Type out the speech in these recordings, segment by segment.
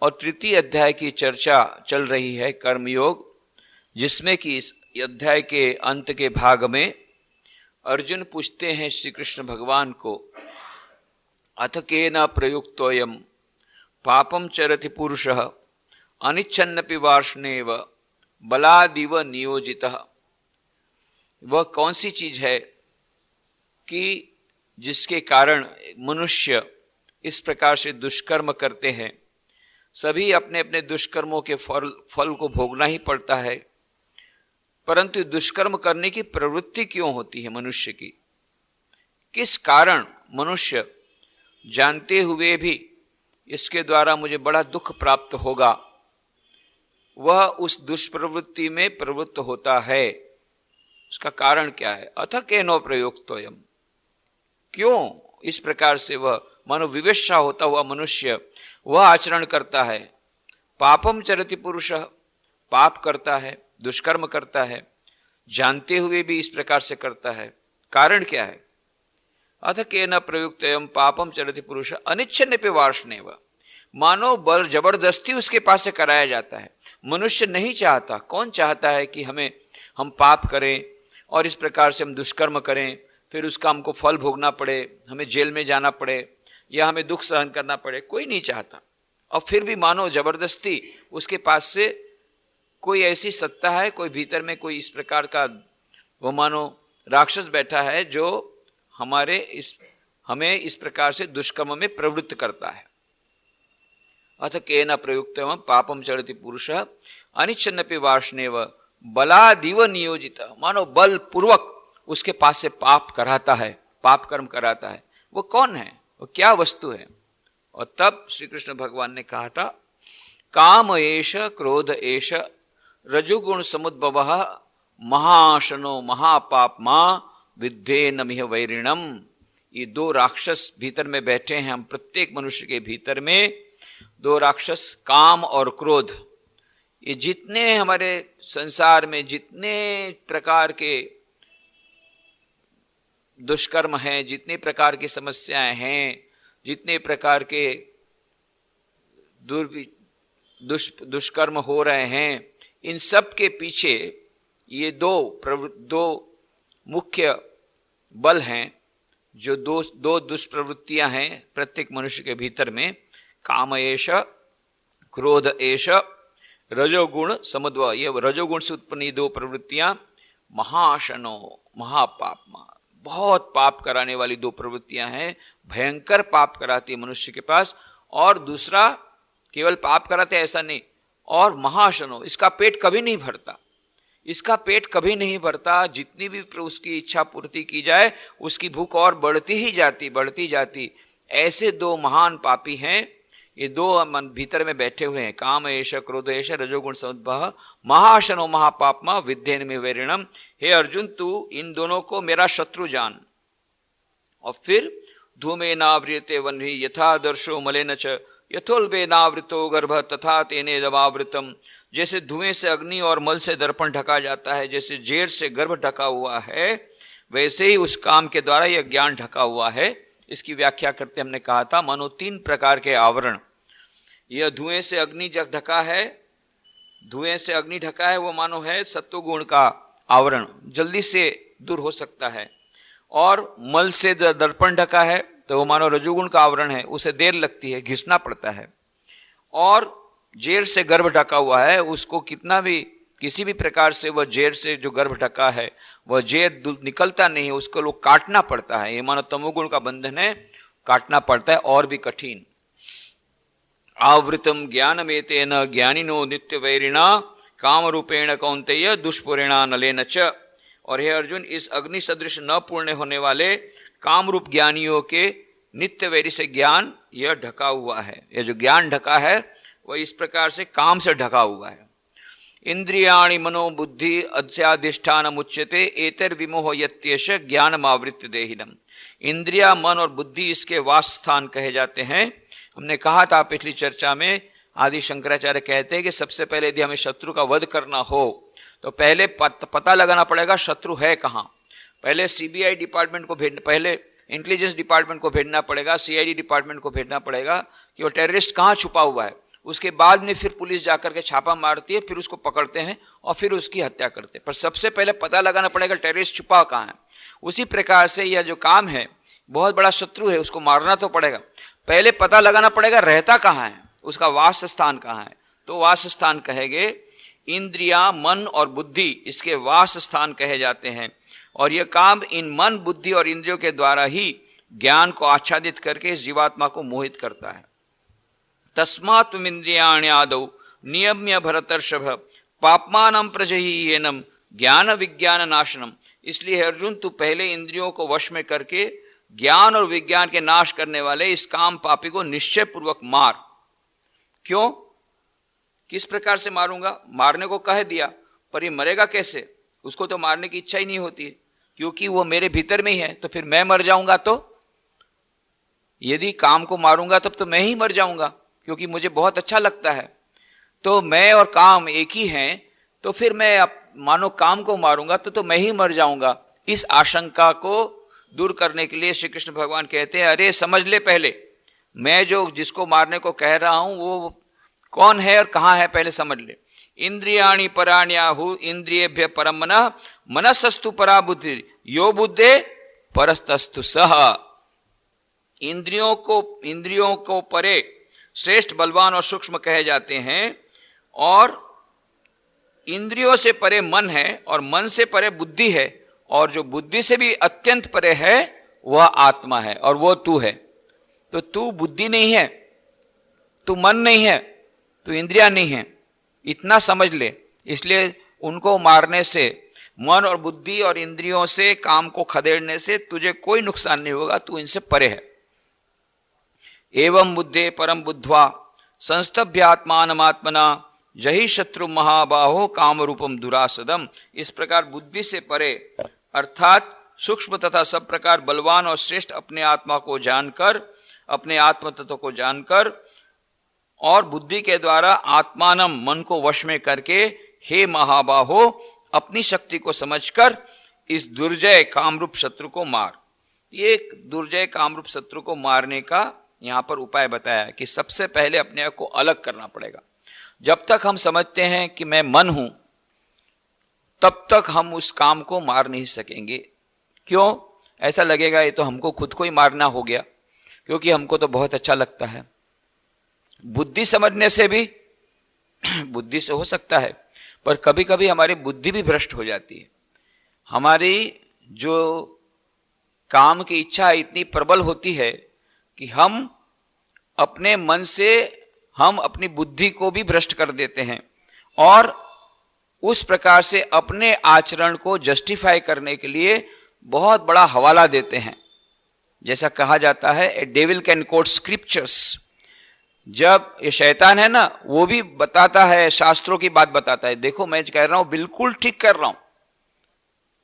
और तृतीय अध्याय की चर्चा चल रही है कर्मयोग, जिसमें कि इस अध्याय के अंत के भाग में अर्जुन पूछते हैं श्री कृष्ण भगवान को, अथ केन प्रयुक्तोयम पापम चरति पुरुषः अनिच्छन्नपि वार्ष्णेव बलादिव नियोजितः। वह कौन सी चीज है कि जिसके कारण मनुष्य इस प्रकार से दुष्कर्म करते हैं। सभी अपने अपने दुष्कर्मों के फल को भोगना ही पड़ता है, परंतु दुष्कर्म करने की प्रवृत्ति क्यों होती है मनुष्य की? किस कारण मनुष्य जानते हुए भी इसके द्वारा मुझे बड़ा दुख प्राप्त होगा, वह उस दुष्प्रवृत्ति में प्रवृत्त होता है? उसका कारण क्या है? अथ केनो प्रयुक्तोयम, क्यों इस प्रकार से वह मानो विवशा होता हुआ मनुष्य वह आचरण करता है? पापम चरति पुरुषः, पाप करता है, दुष्कर्म करता है, जानते हुए भी इस प्रकार से करता है। कारण क्या है? अथ केन प्रयुक्तोयम पापम चरति पुरुषः अनिच्छन्नपि वार्ष्णेव, मानो बल जबरदस्ती उसके पास से कराया जाता है। मनुष्य नहीं चाहता, कौन चाहता है कि हम पाप करें और इस प्रकार से हम दुष्कर्म करें, फिर उसका हमको फल भोगना पड़े, हमें जेल में जाना पड़े या हमें दुख सहन करना पड़े? कोई नहीं चाहता। और फिर भी मानो जबरदस्ती उसके पास से कोई ऐसी सत्ता है, कोई भीतर में कोई इस प्रकार का वो मानो राक्षस बैठा है जो हमें इस प्रकार से दुष्कर्म में प्रवृत्त करता है। अथ केन प्रयुक्तम पापम चरति पुरुषः अनिच्छन्नपि वार्ष्णेव बलादिव नियोजित, मानो बल पूर्वक उसके पास से पाप कराता है, पाप कर्म कराता है। वो कौन है? वो क्या वस्तु है? और तब श्री कृष्ण भगवान ने कहा था, काम एष क्रोध एष रजुगुण समुद्भवः महाशनो महापापमा विद्धेन मिह वैरिणम। ये दो राक्षस भीतर में बैठे हैं, हम प्रत्येक मनुष्य के भीतर में दो राक्षस, काम और क्रोध। ये जितने हमारे संसार में जितने प्रकार के दुष्कर्म हैं, जितने प्रकार की समस्याएं हैं, जितने प्रकार के दुष्कर्म हो रहे हैं, इन सब के पीछे ये दो मुख्य बल हैं, जो दो दुष्प्रवृत्तियां हैं प्रत्येक मनुष्य के भीतर में। काम एष, क्रोध एष, रजोगुण समुद्भव। ये रजोगुण से उत्पन्न दो प्रवृत्तियां महाशनो महापापमा, बहुत पाप कराने वाली दो प्रवृत्तियां हैं, भयंकर पाप कराती है मनुष्य के पास। और दूसरा, केवल पाप कराते ऐसा नहीं, और महाशनो, इसका पेट कभी नहीं भरता, इसका पेट कभी नहीं भरता। जितनी भी उसकी इच्छा पूर्ति की जाए उसकी भूख और बढ़ती ही जाती, बढ़ती जाती। ऐसे दो महान पापी हैं ये, दो मन भीतर में बैठे हुए हैं। काम एष क्रोध एष रजोगुण समुद्भवः महाशनो महापापमा विद्धेन मिह वैरिणम। हे अर्जुन, तू इन दोनों को मेरा शत्रु जान। और फिर धूमेनाव्रियते वह्नि यथा दर्शो मलेन च यथोल्बेनावृतो गर्भ तथा तेने दवावृतम। जैसे धुएं से अग्नि और मल से दर्पण ढका जाता है, जैसे जेर से गर्भ ढका हुआ है, वैसे ही उस काम के द्वारा यह ज्ञान ढका हुआ है। इसकी व्याख्या करते हमने कहा था, मानो तीन प्रकार के आवरण। यह धुएं से अग्नि जब ढका है, धुएं से अग्नि ढका है, वो मानो है सत्वगुण का आवरण, जल्दी से दूर हो सकता है। और मल से दर्पण ढका है तो वो मानो रजोगुण का आवरण है, उसे देर लगती है, घिसना पड़ता है। और जेर से गर्भ ढका हुआ है, उसको कितना भी किसी भी प्रकार से वह जेर से जो गर्भ ढका है वह जेर निकलता नहीं है, उसको लोग काटना पड़ता है। ये मानो तमोगुण का बंधन है, काटना पड़ता है और भी कठिन। आवृतम ज्ञानमेतेन ज्ञानिनो नित्य वैरिणा काम रूपेण कौन्तेय दुष्पूरेणा नलेन च। और हे अर्जुन, इस अग्नि सदृश न पूर्ण होने वाले काम रूप ज्ञानियों के नित्य वैरी से ज्ञान यह ढका हुआ है। यह जो ज्ञान ढका है वह इस प्रकार से काम से ढका हुआ है। इंद्रियाणि मनो बुद्धि अध्याधिष्ठान मुच्यते एतर विमोह यत्येष ज्ञानमावृत्य देहिनम। इंद्रिया, मन और बुद्धि इसके वास स्थान कहे जाते हैं। हमने कहा था पिछली चर्चा में, आदि शंकराचार्य कहते हैं कि सबसे पहले यदि हमें शत्रु का वध करना हो तो पहले पता लगाना पड़ेगा शत्रु है कहाँ। पहले सीबीआई डिपार्टमेंट को पहले इंटेलिजेंस डिपार्टमेंट को भेजना पड़ेगा, सीआईडी डिपार्टमेंट को भेजना पड़ेगा कि वो टेररिस्ट कहाँ छुपा हुआ है। उसके बाद में फिर पुलिस जाकर के छापा मारती है, फिर उसको पकड़ते हैं और फिर उसकी हत्या करते हैं। पर सबसे पहले पता लगाना पड़ेगा टेररिस्ट छुपा कहाँ है। उसी प्रकार से यह जो काम है, बहुत बड़ा शत्रु है, उसको मारना तो पड़ेगा, पहले पता लगाना पड़ेगा रहता कहाँ है, उसका वास स्थान कहाँ है। तो वास स्थान कहेंगे इंद्रिया, मन और बुद्धि, इसके वास स्थान कहे जाते हैं। और यह काम इन मन, बुद्धि और इंद्रियों के द्वारा ही ज्ञान को आच्छादित करके इस जीवात्मा को मोहित करता है। तस्मात् त्वमिन्द्रियाण्यादौ नियम्य भरतर्षभ पाप्मानं प्रजहीयेनं ज्ञान विज्ञान नाशनम। इसलिए अर्जुन, तू पहले इंद्रियों को वश में करके ज्ञान और विज्ञान के नाश करने वाले इस काम पापी को निश्चय पूर्वक मार। क्यों, किस प्रकार से मारूंगा? मारने को कह दिया, पर ये मरेगा कैसे? उसको तो मारने की इच्छा ही नहीं होती है, क्योंकि वो मेरे भीतर में ही है। तो फिर मैं मर जाऊंगा, तो यदि काम को मारूंगा तब तो मैं ही मर जाऊंगा, क्योंकि मुझे बहुत अच्छा लगता है। तो मैं और काम एक ही हैं, तो फिर मैं मानो काम को मारूंगा तो मैं ही मर जाऊंगा। इस आशंका को दूर करने के लिए श्री कृष्ण भगवान कहते हैं, अरे समझ ले, पहले मैं जो जिसको मारने को कह रहा हूं वो कौन है और कहां है, पहले समझ ले। इंद्रियाणि पराण्याहु इंद्रियेभ्य परम मनः मनसस्तु परा बुद्धि यो बुद्धे परस्तस्तु सह। इंद्रियों को परे श्रेष्ठ, बलवान और सूक्ष्म कहे जाते हैं, और इंद्रियों से परे मन है, और मन से परे बुद्धि है, और जो बुद्धि से भी अत्यंत परे है वह आत्मा है, और वो तू है। तो तू बुद्धि नहीं है, तू मन नहीं है, तू इंद्रिया नहीं है, इतना समझ ले। इसलिए उनको मारने से, मन और बुद्धि और इंद्रियों से काम को खदेड़ने से तुझे कोई नुकसान नहीं होगा, तू इनसे परे है। एवं बुद्धे परम बुद्ध्वा संस्तभ्यात्मानमात्मना जहि शत्रु महाबाहो काम रूपम दुरासदम। इस प्रकार बुद्धि से परे अर्थात सूक्ष्म तथा सब प्रकार बलवान और श्रेष्ठ अपने आत्मा को जानकर, अपने आत्म तत्व को जानकर, और बुद्धि के द्वारा आत्मानम, मन को वश में करके, हे महाबाहो, अपनी शक्ति को समझकर इस दुर्जय कामरूप शत्रु को मार। ये दुर्जय कामरूप शत्रु को मारने का यहां पर उपाय बताया कि सबसे पहले अपने आप को अलग करना पड़ेगा। जब तक हम समझते हैं कि मैं मन हूं, तब तक हम उस काम को मार नहीं सकेंगे। क्यों? ऐसा लगेगा ये तो हमको खुद को ही मारना हो गया, क्योंकि हमको तो बहुत अच्छा लगता है। बुद्धि समझने से भी बुद्धि से हो सकता है, पर कभी कभी हमारी बुद्धि भी भ्रष्ट हो जाती है। हमारी जो काम की इच्छा इतनी प्रबल होती है कि हम अपने मन से हम अपनी बुद्धि को भी भ्रष्ट कर देते हैं, और उस प्रकार से अपने आचरण को जस्टिफाई करने के लिए बहुत बड़ा हवाला देते हैं। जैसा कहा जाता है, ए डेविल कैन कोट स्क्रिप्चर्स। जब ये शैतान है ना, वो भी बताता है, शास्त्रों की बात बताता है, देखो मैं कह रहा हूं बिल्कुल ठीक कर रहा हूं,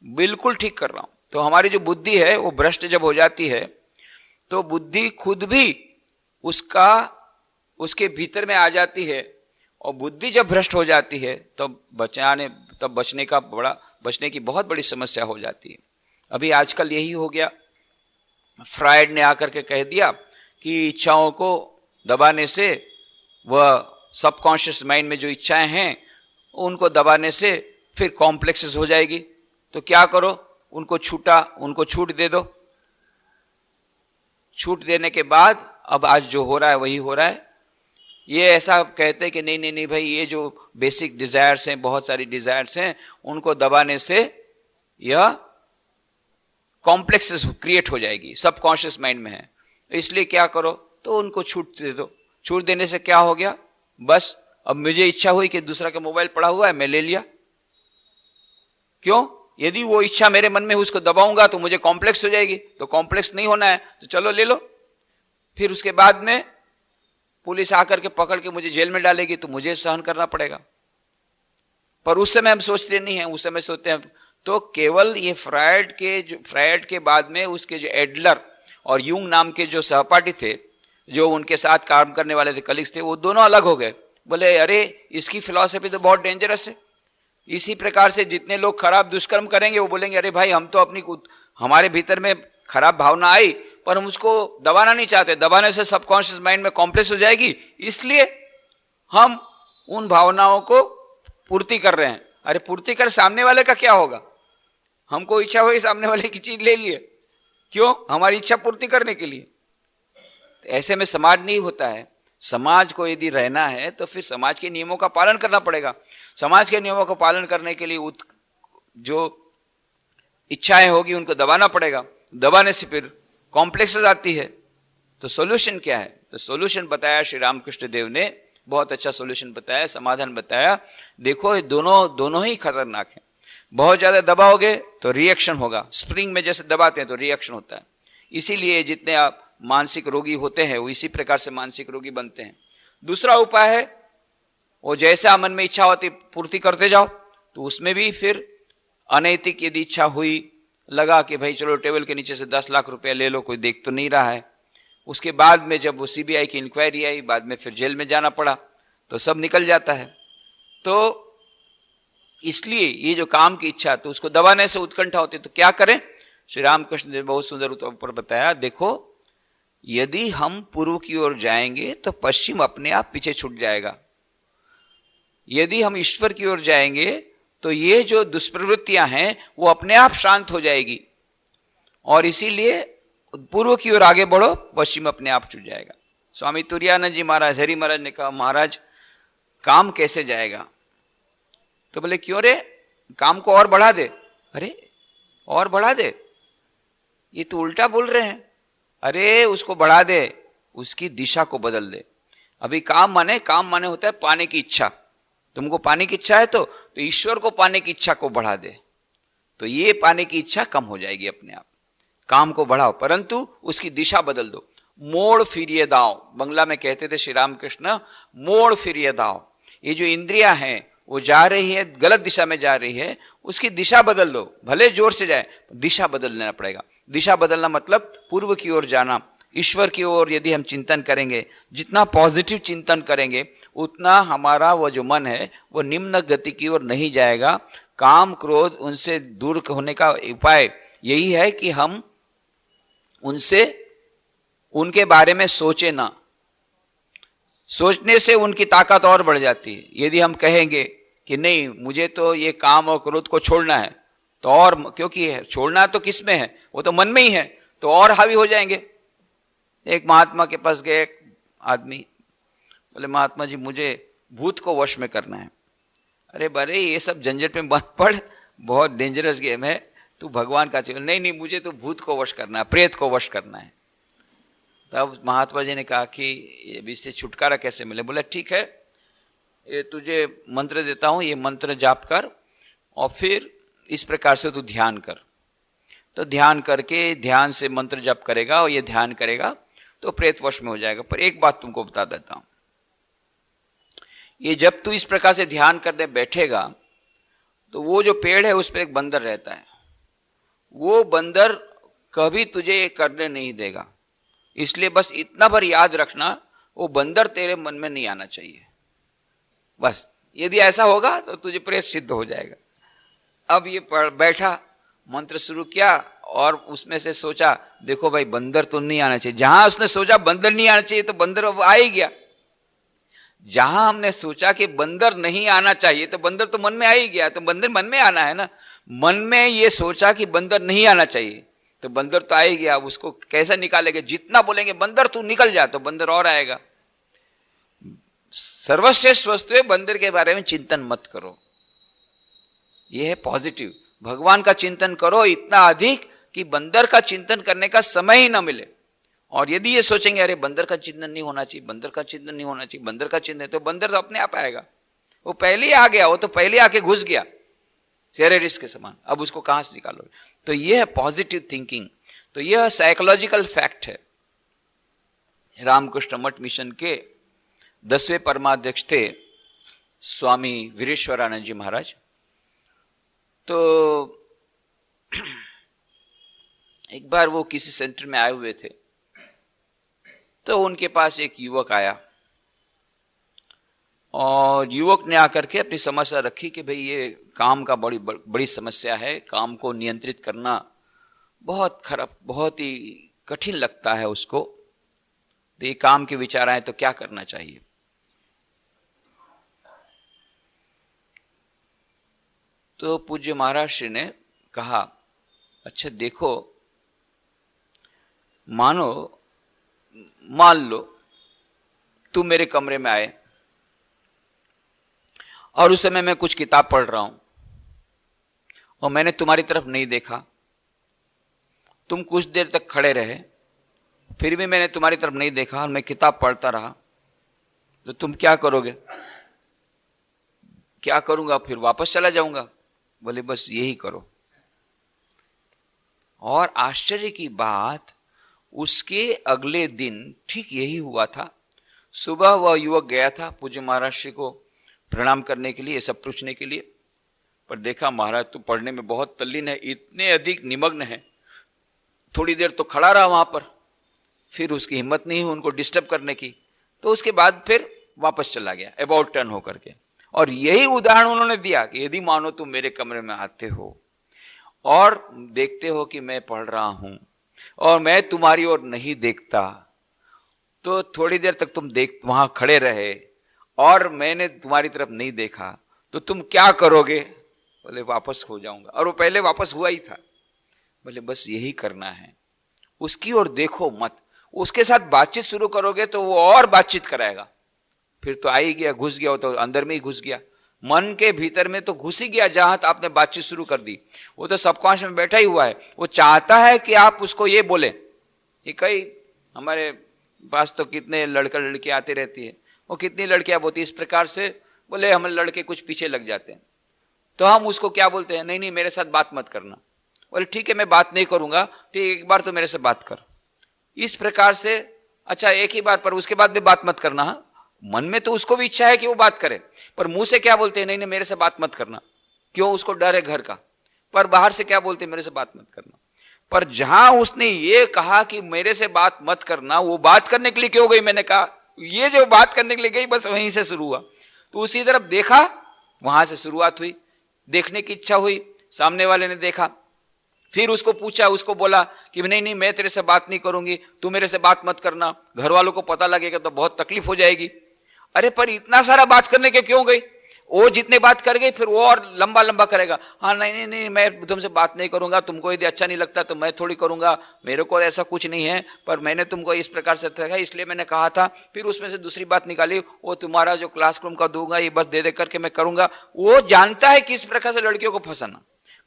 बिल्कुल ठीक कर रहा हूं। तो हमारी जो बुद्धि है वो भ्रष्ट जब हो जाती है, तो बुद्धि खुद भी उसके भीतर में आ जाती है, और बुद्धि जब भ्रष्ट हो जाती है तब बचने की बहुत बड़ी समस्या हो जाती है। अभी आजकल यही हो गया। फ्रायड ने आकर के कह दिया कि इच्छाओं को दबाने से, वह सबकॉन्शियस माइंड में जो इच्छाएं हैं उनको दबाने से फिर कॉम्प्लेक्सेस हो जाएगी। तो क्या करो, उनको छूट दे दो। छूट देने के बाद अब आज जो हो रहा है वही हो रहा है। ये ऐसा कहते हैं कि नहीं भाई, ये जो बेसिक डिजायर्स हैं, बहुत सारी डिजायर्स हैं, उनको दबाने से यह कॉम्प्लेक्सेस क्रिएट हो जाएगी, सबकॉन्शियस माइंड में है। इसलिए क्या करो, तो उनको छूट दे दो। छूट देने से क्या हो गया, बस अब मुझे इच्छा हुई कि दूसरा का मोबाइल पड़ा हुआ है, मैं ले लिया। क्यों? यदि वो इच्छा मेरे मन में उसको दबाऊंगा तो मुझे कॉम्प्लेक्स हो जाएगी। तो कॉम्प्लेक्स नहीं होना है तो चलो ले लो। फिर उसके बाद में पुलिस आकर के पकड़ के मुझे जेल में डालेगी तो मुझे सहन करना पड़ेगा। पर उस समय हम सोचते नहीं हैं, उस समय सोचते हैं। तो केवल ये फ्रायड के बाद में उसके जो एडलर और यूंग नाम के जो सहपाठी थे, जो उनके साथ काम करने वाले थे, कलीग्स थे, वो दोनों अलग हो गए। बोले अरे इसकी फिलॉसफी तो बहुत डेंजरस है। इसी प्रकार से जितने लोग खराब दुष्कर्म करेंगे वो बोलेंगे अरे भाई हम तो हमारे भीतर में खराब भावना आई पर हम उसको दबाना नहीं चाहते, दबाने से सबकॉन्शियस माइंड में कॉम्प्लेक्स हो जाएगी, इसलिए हम उन भावनाओं को पूर्ति कर रहे हैं। अरे पूर्ति कर, सामने वाले का क्या होगा? हमको इच्छा हुई, सामने वाले की चीज ले लिए, क्यों? हमारी इच्छा पूर्ति करने के लिए। तो ऐसे में समाज नहीं होता है। समाज को यदि रहना है तो फिर समाज के नियमों का पालन करना पड़ेगा। समाज के नियमों का पालन करने के लिए जो इच्छाएं होगी उनको दबाना पड़ेगा। दबाने से फिर कॉम्प्लेक्सेस आती है। तो सॉल्यूशन क्या है? तो सॉल्यूशन बताया श्री रामकृष्ण देव ने, बहुत अच्छा सॉल्यूशन बताया, समाधान बताया। देखो ये दोनों ही खतरनाक है। बहुत ज्यादा दबाओगे तो रिएक्शन होगा। स्प्रिंग में जैसे दबाते हैं तो रिएक्शन होता है। इसीलिए जितने आप मानसिक रोगी होते हैं वो इसी प्रकार से मानसिक रोगी बनते हैं। दूसरा उपाय है, वो जैसा मन में इच्छा होती पूर्ति करते जाओ। तो उसमें भी फिर अनैतिक यदि इच्छा हुई, लगा कि भाई चलो टेबल के नीचे से 10 लाख रुपया ले लो, कोई देख तो नहीं रहा है। उसके बाद में जब वो सीबीआई की इंक्वायरी आई, बाद में फिर जेल में जाना पड़ा, तो सब निकल जाता है। तो इसलिए ये जो काम की इच्छा, तो उसको दबाने से उत्कंठा होती है। तो क्या करें? श्री रामकृष्ण ने बहुत सुंदर ऊपर बताया। देखो, यदि हम पूर्व की ओर जाएंगे तो पश्चिम अपने आप पीछे छूट जाएगा। यदि हम ईश्वर की ओर जाएंगे तो ये जो दुष्प्रवृत्तियां हैं वो अपने आप शांत हो जाएगी। और इसीलिए पूर्व की ओर आगे बढ़ो, पश्चिम अपने आप छूट जाएगा। स्वामी तुरायानंद जी महाराज, हरि महाराज ने कहा, महाराज काम कैसे जाएगा? तो बोले क्यों रे, काम को और बढ़ा दे। अरे और बढ़ा दे, ये तो उल्टा बोल रहे हैं। अरे उसको बढ़ा दे, उसकी दिशा को बदल दे। अभी काम माने होता है पाने की इच्छा। तुमको पाने की इच्छा है तो ईश्वर को पाने की इच्छा को बढ़ा दे, तो ये पाने की इच्छा कम हो जाएगी अपने आप। काम को बढ़ाओ परंतु उसकी दिशा बदल दो। मोड़ फिरिए दाओ, बंगला में कहते थे श्री रामकृष्ण, मोड़ फिरिए दाओ। ये जो इंद्रियां हैं वो जा रही है, गलत दिशा में जा रही है, उसकी दिशा बदल दो। भले जोर से जाए, दिशा बदल लेना पड़ेगा। दिशा बदलना मतलब पूर्व की ओर जाना, ईश्वर की ओर यदि हम चिंतन करेंगे, जितना पॉजिटिव चिंतन करेंगे उतना हमारा वो जो मन है वो निम्न गति की ओर नहीं जाएगा। काम क्रोध उनसे दूर होने का उपाय यही है कि हम उनके बारे में सोचे ना। सोचने से उनकी ताकत और बढ़ जाती है। यदि हम कहेंगे कि नहीं मुझे तो ये काम और क्रोध को छोड़ना है, तो और, क्योंकि छोड़ना तो किस में है, वो तो मन में ही है, तो और हावी हो जाएंगे। एक महात्मा के पास गए एक आदमी, बोले महात्मा जी मुझे भूत को वश में करना है। अरे बरे ये सब झंझट में मत पड़, बहुत डेंजरस गेम है, तू भगवान का चिन्ह। नहीं मुझे तो भूत को वश करना है, प्रेत को वश करना है। तब महात्मा जी ने कहा कि इससे छुटकारा कैसे मिले? बोले ठीक है, ये तुझे मंत्र देता हूं, ये मंत्र जाप कर और फिर इस प्रकार से तू ध्यान कर। तो ध्यान करके, ध्यान से मंत्र जप करेगा और ये ध्यान करेगा तो प्रेत वश में हो जाएगा। पर एक बात तुमको बता देता हूं, ये जब तू इस प्रकार से ध्यान करने बैठेगा तो वो जो पेड़ है उस पर एक बंदर रहता है, वो बंदर कभी तुझे ये करने नहीं देगा। इसलिए बस इतना भर याद रखना, वो बंदर तेरे मन में नहीं आना चाहिए। बस यदि ऐसा होगा तो तुझे प्रेत सिद्ध हो जाएगा। अब ये बैठा, मंत्र शुरू किया और उसमें से सोचा देखो भाई बंदर तो नहीं आना चाहिए। जहां उसने सोचा बंदर नहीं आना चाहिए तो बंदर अब आ ही गया। जहां हमने सोचा कि बंदर नहीं आना चाहिए तो बंदर तो मन में आ ही गया। तो बंदर मन में आना है ना, मन में ये सोचा कि बंदर नहीं आना चाहिए तो बंदर तो आ ही गया। उसको कैसे निकालेंगे? जितना बोलेंगे बंदर तू निकल जा तो बंदर और आएगा। सर्वश्रेष्ठ वस्तु है, बंदर के बारे में चिंतन मत करो। यह है पॉजिटिव। भगवान का चिंतन करो इतना अधिक कि बंदर का चिंतन करने का समय ही ना मिले। और यदि ये सोचेंगे अरे बंदर का चिंतन नहीं होना चाहिए, बंदर का चिंतन नहीं होना चाहिए, बंदर का चिंतन, तो बंदर तो अपने आप आएगा। वो पहले ही आ गया, वो तो पहले आके घुस गया टेररिस्ट के समान। अब उसको कहां से निकालोगे? तो यह है पॉजिटिव थिंकिंग। तो यह साइकोलॉजिकल फैक्ट है। रामकृष्ण मठ मिशन के 10वें परमाध्यक्ष थे स्वामी वीरेश्वरानंद जी महाराज। तो एक बार वो किसी सेंटर में आए हुए थे, तो उनके पास एक युवक आया और युवक ने आकर के अपनी समस्या रखी कि भाई ये काम का बड़ी समस्या है, काम को नियंत्रित करना बहुत खराब, बहुत ही कठिन लगता है उसको। तो ये काम के विचार आए तो क्या करना चाहिए? तो पूज्य महाराज श्री ने कहा, अच्छा देखो, मान लो तुम मेरे कमरे में आए और उस समय मैं कुछ किताब पढ़ रहा हूं और मैंने तुम्हारी तरफ नहीं देखा, तुम कुछ देर तक खड़े रहे, फिर भी मैंने तुम्हारी तरफ नहीं देखा और मैं किताब पढ़ता रहा, तो तुम क्या करोगे? क्या करूंगा? फिर वापस चला जाऊंगा। बोले बस यही करो। और आश्चर्य की बात, उसके अगले दिन ठीक यही हुआ था। सुबह वह युवक गया था पूज्य महाराज श्री को प्रणाम करने के लिए, ये सब पूछने के लिए, पर देखा महाराज तो पढ़ने में बहुत तल्लीन है, इतने अधिक निमग्न है। थोड़ी देर तो खड़ा रहा वहां पर, फिर उसकी हिम्मत नहीं हुई उनको डिस्टर्ब करने की, तो उसके बाद फिर वापस चला गया अबाउट टर्न होकर के। और यही उदाहरण उन्होंने दिया कि यदि मानो तुम मेरे कमरे में आते हो और देखते हो कि मैं पढ़ रहा हूं और मैं तुम्हारी ओर नहीं देखता, तो थोड़ी देर तक तुम वहां खड़े रहे और मैंने तुम्हारी तरफ नहीं देखा, तो तुम क्या करोगे? बोले वापस हो जाऊंगा। और वो पहले वापस हुआ ही था। बोले बस यही करना है, उसकी ओर देखो मत, उसके साथ बातचीत शुरू करोगे तो वो और बातचीत कराएगा। फिर तो आ ही गया, घुस गया, वो तो अंदर में ही घुस गया, मन के भीतर में तो घुस ही गया जहां आपने बातचीत शुरू कर दी। वो तो सबकॉन्शियस में बैठा ही हुआ है, वो चाहता है कि आप उसको ये बोले। ये कई हमारे पास तो कितने लड़का लड़कियां आती रहती है, वो कितनी लड़कियां बोलती इस प्रकार से, बोले हम लड़के कुछ पीछे लग जाते हैं, तो हम उसको क्या बोलते हैं, नहीं नहीं मेरे साथ बात मत करना। बोले ठीक है मैं बात नहीं करूंगा, ठीक एक बार तो मेरे से बात कर। इस प्रकार से अच्छा एक ही बार, पर उसके बाद भी बात मत करना। हाँ, मन में तो उसको भी इच्छा है कि वो बात करे, पर मुंह से क्या बोलते हैं, नहीं नहीं मेरे से बात मत करना। क्यों? उसको डर है घर का। पर बाहर से क्या बोलते हैं, मेरे से बात मत करना। पर जहां उसने ये कहा कि मेरे से बात मत करना, वो बात करने के लिए क्यों गई? मैंने कहा ये जो बात करने के लिए गई बस वहीं से शुरू हुआ। तो उसी तरफ देखा, वहां से शुरुआत हुई, देखने की इच्छा हुई, सामने वाले ने देखा, फिर उसको पूछा, उसको बोला कि नहीं नहीं मैं तेरे से बात नहीं करूंगी, तू मेरे से बात मत करना, घर वालों को पता लगेगा तो बहुत तकलीफ हो जाएगी। अरे पर इतना सारा बात करने के क्यों गई? वो जितने बात कर गई फिर वो और लंबा लंबा करेगा। हाँ नहीं नहीं नहीं मैं तुमसे बात नहीं करूंगा, तुमको यदि अच्छा नहीं लगता तो मैं थोड़ी करूंगा, मेरे को ऐसा कुछ नहीं है, पर मैंने तुमको इस प्रकार से देखा इसलिए मैंने कहा था। फिर उसमें से दूसरी बात निकाली, वो तुम्हारा जो क्लासरूम का दूंगा ये बस दे दे करके मैं करूंगा। वो जानता है किस प्रकार से लड़कियों को फंसाना,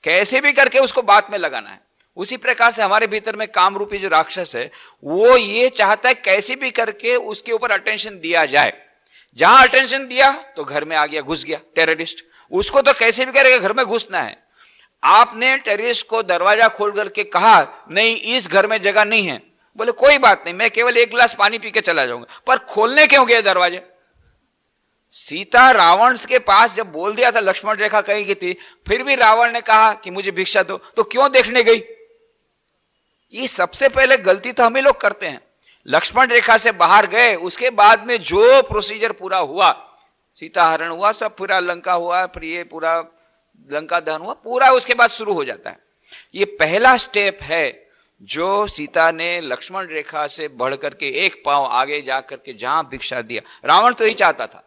कैसे भी करके उसको बात में लगाना है। उसी प्रकार से हमारे भीतर में काम रूपी जो राक्षस है, वो ये चाहता है कैसे भी करके उसके ऊपर अटेंशन दिया जाए। जहां अटेंशन दिया तो घर में आ गया, घुस गया टेररिस्ट। उसको तो कैसे भी करके घर में घुसना है। आपने टेररिस्ट को दरवाजा खोल करके कहा नहीं इस घर में जगह नहीं है, बोले कोई बात नहीं मैं केवल एक गिलास पानी पी के चला जाऊंगा। पर खोलने क्यों गए दरवाजे? सीता रावण के पास जब बोल दिया था लक्ष्मण रेखा कहीं की थी, फिर भी रावण ने कहा कि मुझे भिक्षा दो, तो क्यों देखने गई? ये सबसे पहले गलती तो हम ही लोग करते हैं। लक्ष्मण रेखा से बाहर गए, उसके बाद में जो प्रोसीजर पूरा हुआ, सीता हरण हुआ, सब पूरा लंका हुआ, फिर ये पूरा लंका दहन हुआ, पूरा उसके बाद शुरू हो जाता है। ये पहला स्टेप है जो सीता ने लक्ष्मण रेखा से बढ़ करके एक पांव आगे जाकर के जहां भिक्षा दिया। रावण तो यही चाहता था,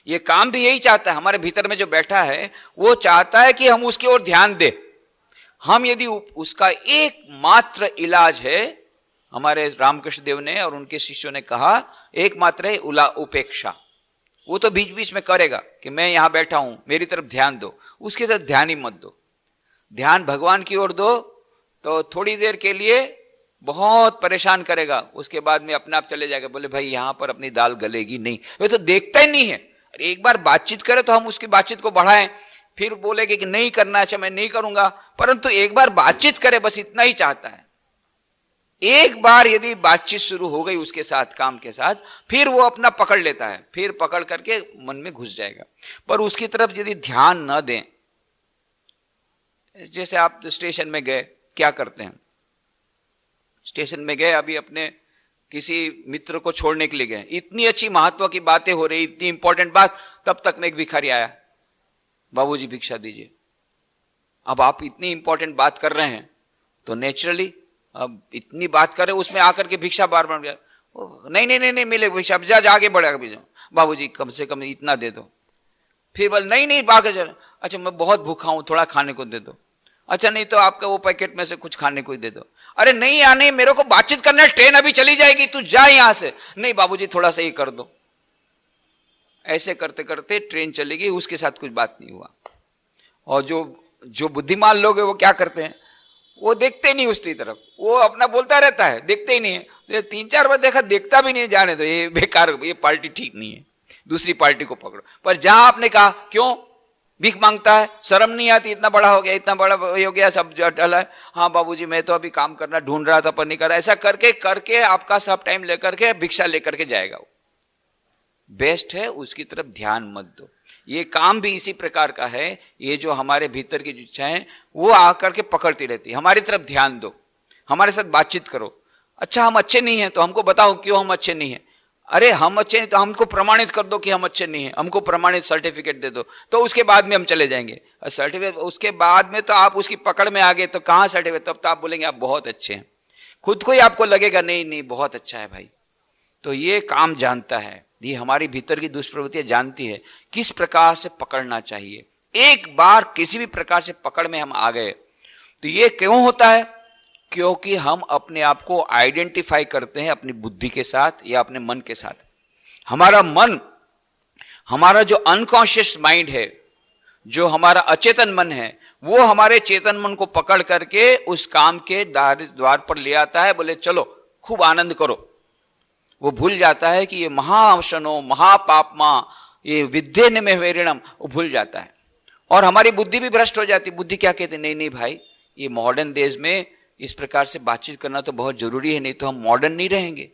ये काम भी यही चाहता है। हमारे भीतर में जो बैठा है वो चाहता है कि हम उसकी ओर ध्यान दें। हम यदि उसका एकमात्र इलाज है, हमारे रामकृष्ण देव ने और उनके शिष्यों ने कहा एकमात्र है उपेक्षा। वो तो बीच बीच में करेगा कि मैं यहां बैठा हूं मेरी तरफ ध्यान दो, उसकी तरफ ध्यान ही मत दो। ध्यान भगवान की ओर दो तो थोड़ी देर के लिए बहुत परेशान करेगा, उसके बाद में अपने आप चले जाएगा। बोले भाई यहां पर अपनी दाल गलेगी नहीं, वे तो देखता ही नहीं है। एक बार बातचीत करे तो हम उसकी बातचीत को बढ़ाएं, फिर बोलेगे कि नहीं करना, अच्छा मैं नहीं करूंगा, परंतु एक बार बातचीत करे बस इतना ही चाहता है। एक बार यदि बातचीत शुरू हो गई उसके साथ, काम के साथ, फिर वो अपना पकड़ लेता है, फिर पकड़ करके मन में घुस जाएगा। पर उसकी तरफ यदि ध्यान न दें, जैसे आप स्टेशन में गए, क्या करते हैं, स्टेशन में गए, अभी अपने किसी मित्र को छोड़ने के लिए गए, इतनी अच्छी महत्व की बातें हो रही, इतनी इंपॉर्टेंट बात, तब तक में एक भिखारी आया, बाबूजी भिक्षा दीजिए। अब आप इतनी इंपॉर्टेंट बात कर रहे हैं तो नेचुरली अब इतनी बात कर रहे, उसमें आकर के भिक्षा बार बार, नहीं नहीं नहीं नहीं मिले भिक्षा, जा आगे बढ़ेगा भी जाओ, बाबूजी कम से कम इतना दे दो। फिर बोल नहीं नहीं भाग चल, अच्छा मैं बहुत भूखा हूं थोड़ा खाने को दे दो, अच्छा नहीं तो आपका वो पैकेट में से कुछ खाने को दे दो, अरे नहीं आने मेरे को बातचीत करना है, ट्रेन अभी चली जाएगी तू जा यहां से, नहीं बाबूजी थोड़ा सा ही कर दो। ऐसे करते करते ट्रेन चलेगी, उसके साथ कुछ बात नहीं हुआ। और जो बुद्धिमान लोग है वो क्या करते हैं, वो देखते नहीं उसकी तरफ, वो अपना बोलता रहता है, देखते ही नहीं है। तो 3-4 बार देखा, देखता भी नहीं, जाने दो ये बेकार, ये पार्टी ठीक नहीं है, दूसरी पार्टी को पकड़ो। पर जहां आपने कहा क्यों भीख मांगता है, शर्म नहीं आती, इतना बड़ा हो गया, इतना बड़ा हो गया, सब डला है, हाँ बाबूजी मैं तो अभी काम करना ढूंढ रहा था पर नहीं कर रहा, ऐसा करके करके आपका सब टाइम लेकर के भिक्षा लेकर के जाएगा वो। बेस्ट है उसकी तरफ ध्यान मत दो। ये काम भी इसी प्रकार का है, ये जो हमारे भीतर की इच्छा है वो आकर के पकड़ती रहती है। हमारी तरफ ध्यान दो, हमारे साथ बातचीत करो, अच्छा हम अच्छे नहीं हैं तो हमको बताओ क्यों हम अच्छे नहीं हैं, अरे हम अच्छे नहीं तो हमको प्रमाणित कर दो कि हम अच्छे नहीं हैं, हमको प्रमाणित सर्टिफिकेट दे दो, तो उसके बाद में हम चले जाएंगे। सर्टिफिकेट उसके बाद में तो आप उसकी पकड़ में आ गए तो कहां सर्टिफिकेट, तब तो आप बोलेंगे आप बहुत अच्छे हैं, खुद को ही आपको लगेगा नहीं नहीं बहुत अच्छा है भाई। तो ये काम जानता है, ये हमारी भीतर की दुष्प्रवृत्तियां जानती है किस प्रकार से पकड़ना चाहिए। एक बार किसी भी प्रकार से पकड़ में हम आ गए तो ये क्यों होता है, क्योंकि हम अपने आप को आइडेंटिफाई करते हैं अपनी बुद्धि के साथ या अपने मन के साथ। हमारा मन, हमारा जो अनकॉन्शियस माइंड है, जो हमारा अचेतन मन है, वो हमारे चेतन मन को पकड़ करके उस काम के द्वार पर ले आता है, बोले चलो खूब आनंद करो। वो भूल जाता है कि ये महाशनो महापापमा ये विद्ये में वेरिणम, वो भूल जाता है और हमारी बुद्धि भी भ्रष्ट हो जाती। बुद्धि क्या कहती, नहीं नहीं भाई ये मॉडर्न देश में इस प्रकार से बातचीत करना तो बहुत जरूरी है, नहीं तो हम मॉडर्न नहीं रहेंगे।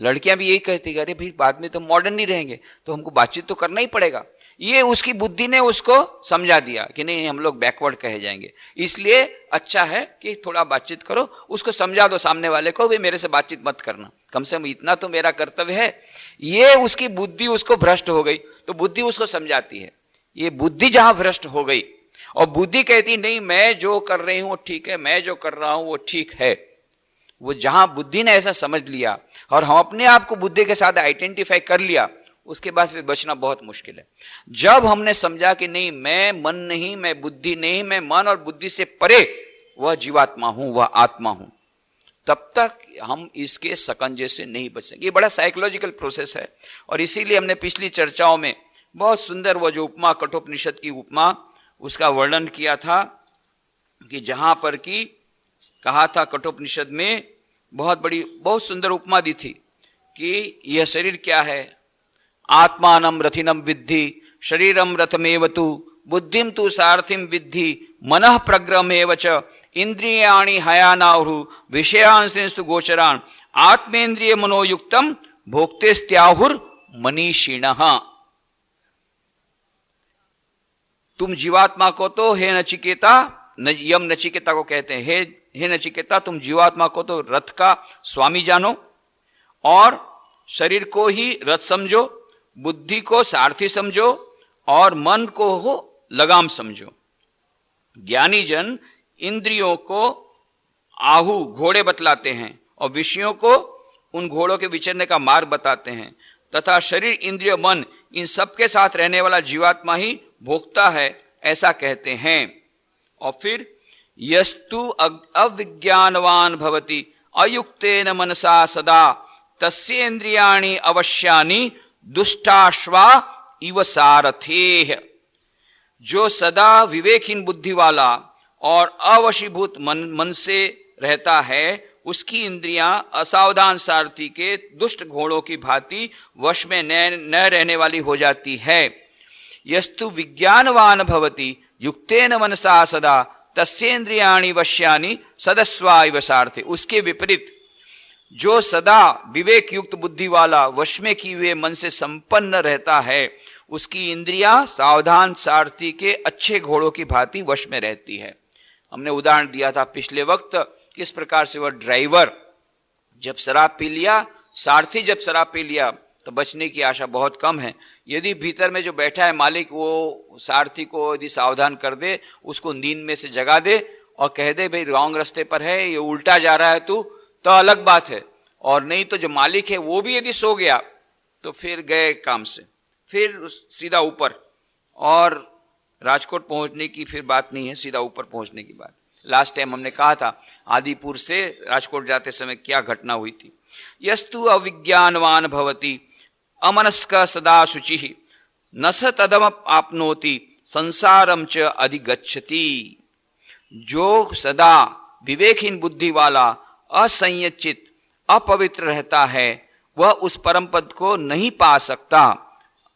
लड़कियां भी यही कहती है, अरे भाई बाद में तो मॉडर्न नहीं रहेंगे तो हमको बातचीत तो करना ही पड़ेगा। ये उसकी बुद्धि ने उसको समझा दिया कि नहीं हम लोग बैकवर्ड कहे जाएंगे, इसलिए अच्छा है कि थोड़ा बातचीत करो, उसको समझा दो सामने वाले को भी मेरे से बातचीत मत करना, कम से कम इतना तो मेरा कर्तव्य है। ये उसकी बुद्धि उसको भ्रष्ट हो गई तो बुद्धि उसको समझाती है। ये बुद्धि जहां भ्रष्ट हो गई और बुद्धि कहती नहीं मैं जो कर रही हूं वो ठीक है, मैं जो कर रहा हूं वो ठीक है, वो जहां बुद्धि ने ऐसा समझ लिया और हम अपने आप को बुद्धि के साथ आइडेंटिफाई कर लिया, उसके बाद फिर बचना बहुत मुश्किल है। जब हमने समझा कि नहीं मैं मन नहीं, मैं बुद्धि नहीं, मैं मन और बुद्धि से परे वह जीवात्मा हूं, वह आत्मा हूं, तब तक हम इसके सकंजे से नहीं बच सकेंगे। ये बड़ा साइकोलॉजिकल प्रोसेस है और इसीलिए हमने पिछली चर्चाओं में बहुत सुंदर वो जो उपमा, कठोपनिषद की उपमा, उसका वर्णन किया था कि जहां पर कि कहा था कठोपनिषद में बहुत सुंदर उपमा दी थी कि यह शरीर क्या है, आत्मानं रथिनं विद्धि शरीरम रथमेव तु बुद्धिम तु सारथिम विद्धि मनः प्रग्रहमेव च इंद्रियाणि हयानाहु विषयांस्तु गोचरान् आत्मेन्द्रिय मनोयुक्तम भोक्तेस्त्याहुर मनीषिणः। तुम जीवात्मा को तो हे नचिकेता, यम नचिकेता को कहते हैं, हे नचिकेता तुम जीवात्मा को तो रथ का स्वामी जानो और शरीर को ही रथ समझो, बुद्धि को सारथी समझो और मन को हो लगाम समझो। ज्ञानी जन इंद्रियों को आहु घोड़े बतलाते हैं और विषयों को उन घोड़ों के विचरने का मार्ग बताते हैं तथा शरीर इंद्रिय मन इन सब के साथ रहने वाला जीवात्मा ही भोक्ता है, ऐसा कहते हैं। और फिर यस्तु अविज्ञानवान भवति अयुक्तेन मनसा सदा तस्येन्द्रियाणि अवश्यानि दुष्टाश्वा इव सारथेह। जो सदा विवेकहीन बुद्धि वाला और अवशीभूत मन से रहता है उसकी इंद्रियां असावधान सारथी के दुष्ट घोड़ों की भांति वश में न रहने वाली हो जाती है। यस्तु विज्ञानवान भवति युक्तेन मनसा सदा तस्येन्द्रियाणि वश्यानि सदस्वा इव सारथे। उसके विपरीत जो सदा विवेक युक्त बुद्धि वाला वश में किए हुए मन से संपन्न रहता है उसकी इंद्रियां सावधान सारथी के अच्छे घोड़ों की भांति वश में रहती है। हमने उदाहरण दिया था पिछले वक्त किस प्रकार से वह ड्राइवर जब शराब पी लिया, सारथी जब शराब पी लिया तो बचने की आशा बहुत कम है। यदि भीतर में जो बैठा है मालिक वो सारथी को यदि सावधान कर दे, उसको नींद में से जगा दे और कह दे भाई रॉन्ग रास्ते पर है, ये उल्टा जा रहा है तू, तो अलग बात है। और नहीं तो जो मालिक है वो भी यदि सो गया तो फिर गए काम से, फिर सीधा ऊपर। और राजकोट पहुंचने की फिर बात नहीं है, सीधा ऊपर पहुंचने की बात। लास्ट टाइम हमने कहा था आदिपुर से राजकोट जाते समय क्या घटना हुई थी। यस्तु अविज्ञानवान भवति अमनस्क सदा शुचि न स तदम आपनोति संसारम च अधिगच्छति। जो सदा विवेकहीन बुद्धि वाला, असंयचित, अपवित्र रहता है, वह उस परम पद को नहीं पा सकता,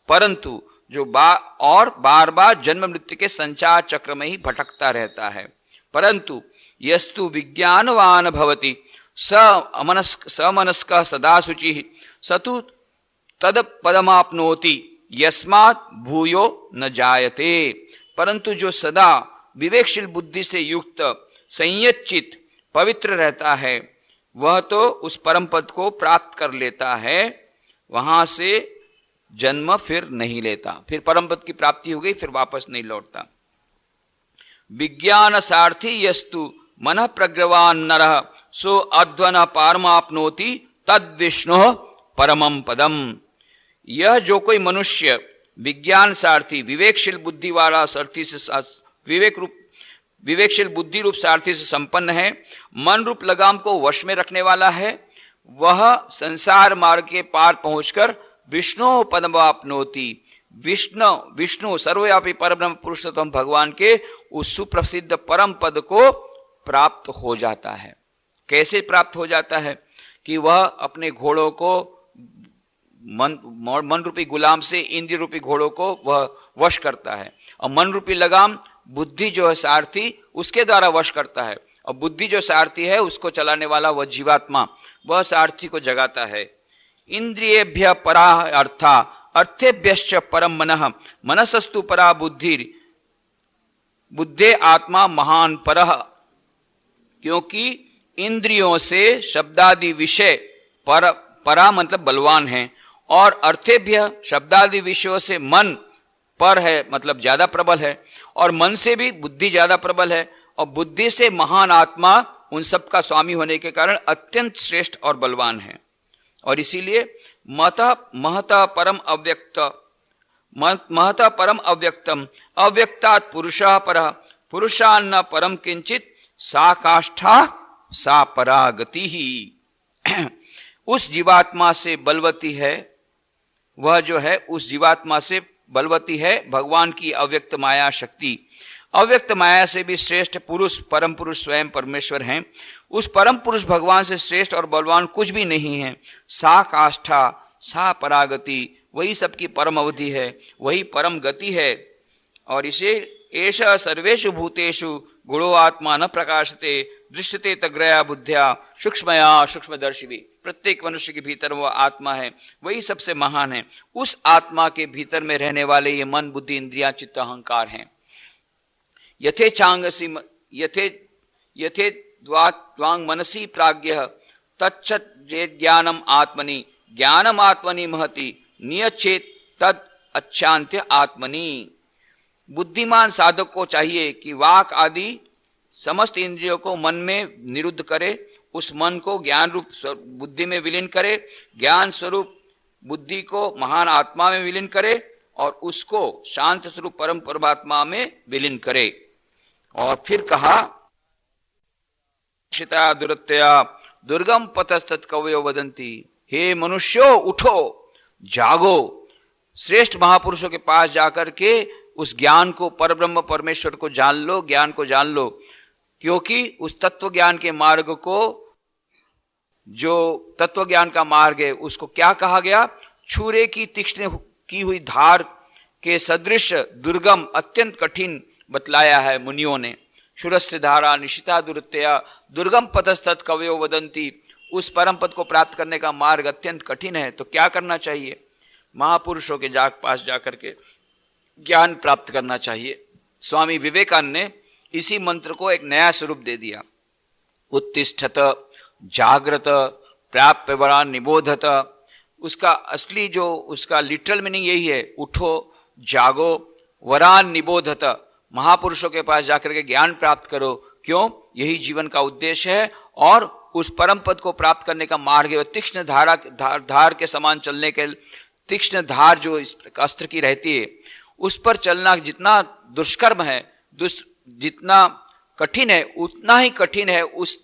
परंतु जो बार बार जन्म मृत्यु के संचार चक्र में ही भटकता रहता है। परंतु यस्तु विज्ञानवान भवति समनस्क सदा शुचि सतु तद पदमाप्नोति यस्मात् भूयो न जायते। परंतु जो सदा विवेकशील बुद्धि से युक्त, संयचित, पवित्र रहता है, वह तो उस परम पद को प्राप्त कर लेता है, वहां से जन्म फिर नहीं लेता, फिर परम पद की प्राप्ति हो गई, फिर वापस नहीं लौटता। विज्ञान सारथी यस्तु मन प्रग्रवान नरः सो अध्वन पारमाप्नोति तद विष्णु परमम पदम। यह जो कोई मनुष्य विज्ञान सारथी, विवेकशील बुद्धि वाला सारथी से विवेकशील बुद्धि रूप सारथी से संपन्न है, मन रूप लगाम को वश में रखने वाला है, वह संसार मार्ग के पार पहुंचकर विष्णु पदमाप्नोति, विष्णु सर्वव्यापी परब्रह्म पुरुषोत्तम भगवान के उस सुप्रसिद्ध परम पद को प्राप्त हो जाता है। कैसे प्राप्त हो जाता है? कि वह अपने घोड़ों को मन रूपी गुलाम से इंद्रिय रूपी घोड़ों को वह वश करता है, और मन रूपी लगाम बुद्धि जो है सारथी, उसके द्वारा वश करता है, और बुद्धि जो सारथी है उसको चलाने वाला वह जीवात्मा, वह सारथी को जगाता है। इंद्रियेभ्य परा अर्था अर्थेभ्यश्च परम मनः मनसस्तु परा बुद्धिर बुद्धे आत्मा महान परः। क्योंकि इंद्रियों से शब्दादि विषय परा मतलब बलवान है, और अर्थेभ्य शब्दादि विषयों से मन पर है मतलब ज्यादा प्रबल है, और मन से भी बुद्धि ज्यादा प्रबल है, और बुद्धि से महान आत्मा उन सब का स्वामी होने के कारण अत्यंत श्रेष्ठ और बलवान है। और इसीलिए महता परम अव्यक्तम अव्यक्तात् पुरुषः परः पुरुषान्न परम किंचित सा काष्ठा सा परागति ही। उस जीवात्मा से बलवती है, वह जो है उस जीवात्मा से बलवती है भगवान की अव्यक्त माया शक्ति। अव्यक्त माया से भी श्रेष्ठ पुरुष परम पुरुष स्वयं परमेश्वर हैं। उस परम पुरुष भगवान से श्रेष्ठ और बलवान कुछ भी नहीं है। सा काष्ठा सा परागति, वही सबकी परम अवधि है, वही परम गति है। और इसे एषः सर्वेषु भूतेषु गुणो आत्मा न प्रकाशते दृष्टते तग्रया बुद्ध्या सूक्ष्मया सूक्ष्मदर्शिवी। प्रत्येक मनुष्य के भीतर वह आत्मा है, वही सबसे महान है। उस आत्मा के भीतर में रहने वाले ये मन बुद्धि इंद्रियां चित्त अहंकार हैं। यथे चांगसी यथे द्वांग मनसी प्राज्ञः तच्छ ज्ञानम आत्मनि ज्ञानम आत्मनि महति नियच्छेत तद अच्छान्त्य आत्मनि। बुद्धिमान साधक को चाहिए कि वाक आदि समस्त इंद्रियों को मन में निरुद्ध करे, उस मन को ज्ञान रूप बुद्धि में विलीन करे, ज्ञान स्वरूप बुद्धि को महान आत्मा में विलीन करे, और उसको शांत स्वरूप परम परमात्मा में विलीन करे। और फिर कहा शिता दुरत्या दुर्गम पतस्तत् कवयो वदंती। हे मनुष्यो उठो, जागो, श्रेष्ठ महापुरुषों के पास जाकर के उस ज्ञान को, परब्रह्म परमेश्वर को जान लो, ज्ञान को जान लो। क्योंकि उस तत्व ज्ञान के मार्ग को, जो तत्व ज्ञान का मार्ग है, उसको क्या कहा गया? छुरे की तीक्ष्ण की हुई धार के सदृश दुर्गम, अत्यंत कठिन बतलाया है मुनियों ने। शूरस्य धारा निशिता दुरत्या दुर्गम पतस्तत् कवयो वदंती। उस परम पद को प्राप्त करने का मार्ग अत्यंत कठिन है। तो क्या करना चाहिए? महापुरुषों के पास जाकर के ज्ञान प्राप्त करना चाहिए। स्वामी विवेकानंद ने इसी मंत्र को एक नया स्वरूप दे दिया। उत्तिष्ठत जागृत प्राप्य वरान निबोधत। उसका असली जो उसका लिटरल मीनिंग यही है, उठो, जागो, वरान निबोधत। महापुरुषों के पास जाकर के ज्ञान प्राप्त करो। क्यों? यही जीवन का उद्देश्य है, और उस परम पद को प्राप्त करने का मार्ग है। तीक्ष्ण धार के समान चलने के, तीक्ष्ण धार जो इस अस्त्र की रहती है, उस पर चलना जितना दुष्कर्म है, जितना कठिन है, उतना ही कठिन है उस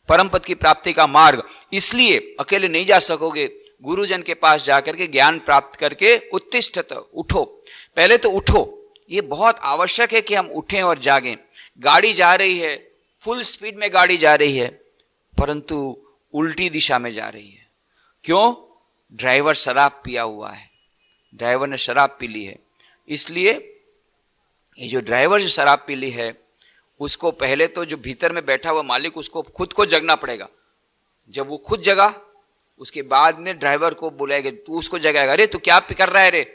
परम पद की प्राप्ति का मार्ग। इसलिए अकेले नहीं जा सकोगे, गुरुजन के पास जाकर के ज्ञान प्राप्त करके उत्तिष्ठत, उठो। पहले तो उठो, ये बहुत आवश्यक है कि हम उठें और जागें। गाड़ी जा रही है, फुल स्पीड में गाड़ी जा रही है, परंतु उल्टी दिशा में जा रही है। क्यों? ड्राइवर शराब पिया हुआ है, ड्राइवर ने शराब पी ली है। इसलिए ये जो ड्राइवर जो शराब पी ली है, उसको पहले तो जो भीतर में बैठा हुआ मालिक, उसको खुद को जगना पड़ेगा। जब वो खुद जगा, उसके बाद में ड्राइवर को बुलाएगा, तू उसको जगाएगा, अरे तू क्या कर रहा है रे,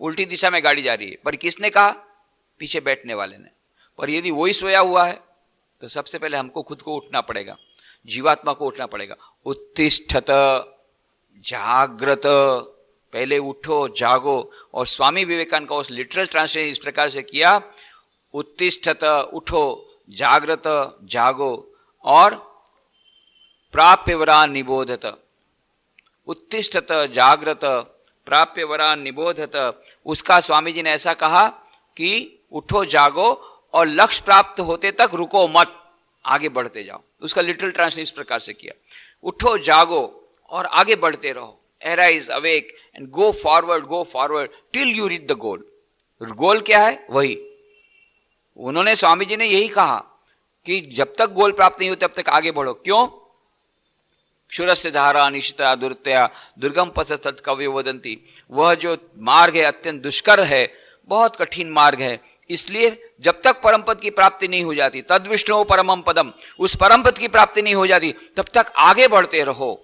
उल्टी दिशा में गाड़ी जा रही है। पर किसने कहा? पीछे बैठने वाले ने। पर यदि वही सोया हुआ है तो सबसे पहले हमको खुद को उठना पड़ेगा, जीवात्मा को उठना पड़ेगा। उत्तिष्ठत, जागृत, पहले उठो, जागो। और स्वामी विवेकानंद का उस लिटरल ट्रांसलेशन इस प्रकार से किया, उत्तिष्ठत, उठो, जागृत, जागो, और प्राप्य वरान निबोधत। उत्तिष्ठत, जागृत, प्राप्य वरान निबोधत। उसका स्वामी जी ने ऐसा कहा कि उठो, जागो, और लक्ष्य प्राप्त होते तक रुको मत, आगे बढ़ते जाओ। उसका लिटरल ट्रांसलेशन इस प्रकार से किया, उठो, जागो और आगे बढ़ते रहो। Arise, awake and go forward till you reach the goal. गोल क्या है? वही उन्होंने, स्वामी जी ने यही कहा कि जब तक गोल प्राप्त नहीं हो तब तक आगे बढ़ो। क्यों? क्षुरस्य धारा निशिता दुर्तया दुर्गम पथ कवयो वदंती। वह जो मार्ग है अत्यंत दुष्कर है, बहुत कठिन मार्ग है। इसलिए जब तक परम पद की प्राप्ति नहीं हो जाती, तद विष्णु परमम पदम, उस परम पद की प्राप्ति नहीं हो जाती, तब तक आगे बढ़ते रहो।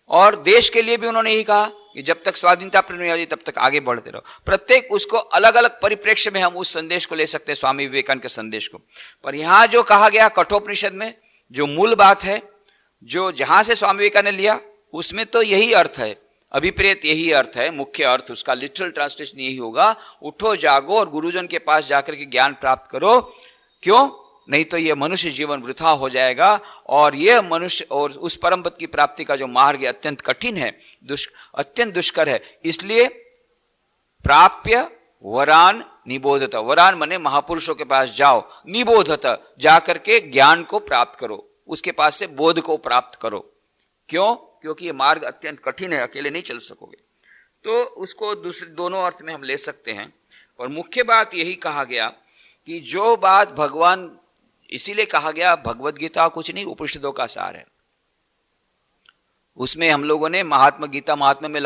और देश के लिए भी उन्होंने यही कहा कि जब तक स्वाधीनता प्राप्त नहीं हो जाती तब तक आगे बढ़ते रहो। प्रत्येक उसको अलग अलग परिप्रेक्ष्य में हम उस संदेश को ले सकते हैं, स्वामी विवेकानंद के संदेश को। पर यहां जो कहा गया कठोपनिषद में, जो मूल बात है, जो जहां से स्वामी विवेकानंद ने लिया, उसमें तो यही अर्थ है, अभिप्रेत यही अर्थ है, मुख्य अर्थ उसका लिटरल ट्रांसलेशन यही होगा, उठो, जागो और गुरुजन के पास जाकर के ज्ञान प्राप्त करो। क्यों? नहीं तो यह मनुष्य जीवन वृथा हो जाएगा। और यह मनुष्य और उस परम पद की प्राप्ति का जो मार्ग है अत्यंत कठिन है, अत्यंत दुष्कर है। इसलिए प्राप्य वरान निबोधत, वरान माने महापुरुषों के पास जाओ, निबोधत, जाकर के ज्ञान को प्राप्त करो, उसके पास से बोध को प्राप्त करो। क्यों? क्योंकि यह मार्ग अत्यंत कठिन है, अकेले नहीं चल सकोगे। तो उसको दूसरे दोनों अर्थ में हम ले सकते हैं। और मुख्य बात यही कहा गया कि जो बात भगवान, इसीलिए कहा गया भगवत गीता कुछ नहीं, उपनिषदों का सार है। उसमें हम लोगों ने महात्मा गीता महात्मा में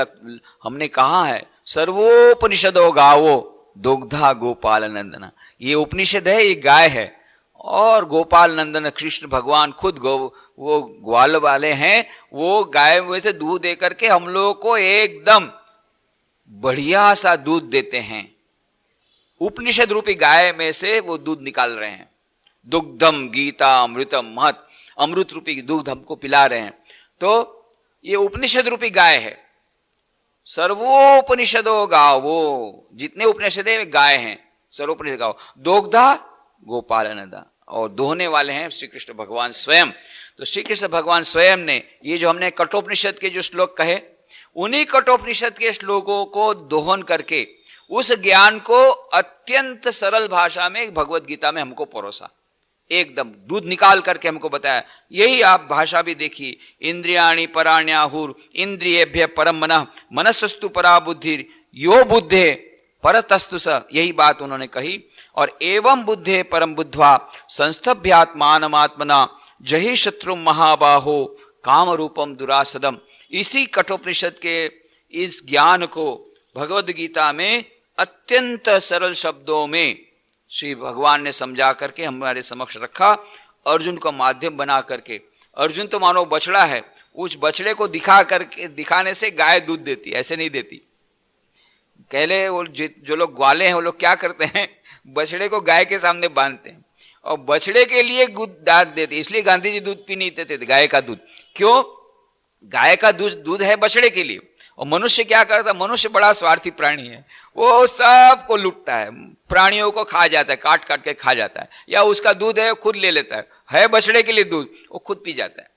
हमने कहा है, सर्वोपनिषदो गावो दुग्धा गोपाल नंदना। ये उपनिषद है, ये गाय है, और गोपाल नंदन कृष्ण भगवान खुद वो ग्वाल वाले हैं। वो गाय में से दूध दे करके हम लोगों को एकदम बढ़िया सा दूध देते हैं। उपनिषद रूपी गाय में से वो दूध निकाल रहे हैं। दुग्धम गीता अमृतम महत, अमृत रूपी दूध हमको पिला रहे हैं। तो ये उपनिषद रूपी गाय है। सर्वोपनिषदो गावो, जितने उपनिषद है वे गाय हैं, सर्वोपनिषद गावो। दोग्धा गोपाल नंदा, और दोहने वाले हैं श्री कृष्ण भगवान स्वयं। तो श्री कृष्ण भगवान स्वयं ने ये जो हमने कठोपनिषद के जो श्लोक कहे, उन्हीं कठोपनिषद के श्लोकों को दोहन करके उस ज्ञान को अत्यंत सरल भाषा में भगवत गीता में हमको परोसा, एकदम दूध निकाल करके हमको बताया। यही आप भाषा भी देखिए, इंद्रियाणि पराण्याहुर इंद्रियेभ्य परम मनः मनसस्तु परा बुद्धि यो बुद्धे परतस्तु स, यही बात उन्होंने कही। और एवं बुद्धे परम बुद्ध्वा संस्थभ्यात्मानमात्मना जहि शत्रु महाबाहो काम रूपम दुरासदम। इसी कठोपनिषद के इस ज्ञान को भगवद गीता में अत्यंत सरल शब्दों में श्री भगवान ने समझा करके हमारे समक्ष रखा, अर्जुन को माध्यम बना करके। अर्जुन तो मानो बछड़ा है, उस बछड़े को दिखाने से गाय दूध देती, ऐसे नहीं देती। पहले वो जो लोग ग्वाले हैं वो लोग क्या करते हैं, बछड़े को गाय के सामने बांधते हैं और बछड़े के लिए दूध देते। इसलिए गांधी जी दूध पी नहीं देते थे, गाय का दूध। क्यों? गाय का दूध है बछड़े के लिए। और मनुष्य क्या करता है? मनुष्य बड़ा स्वार्थी प्राणी है, वो सबको लूटता है, प्राणियों को खा जाता है, काट काट के खा जाता है, या उसका दूध है खुद ले लेता है बछड़े के लिए दूध, वो खुद पी जाता है।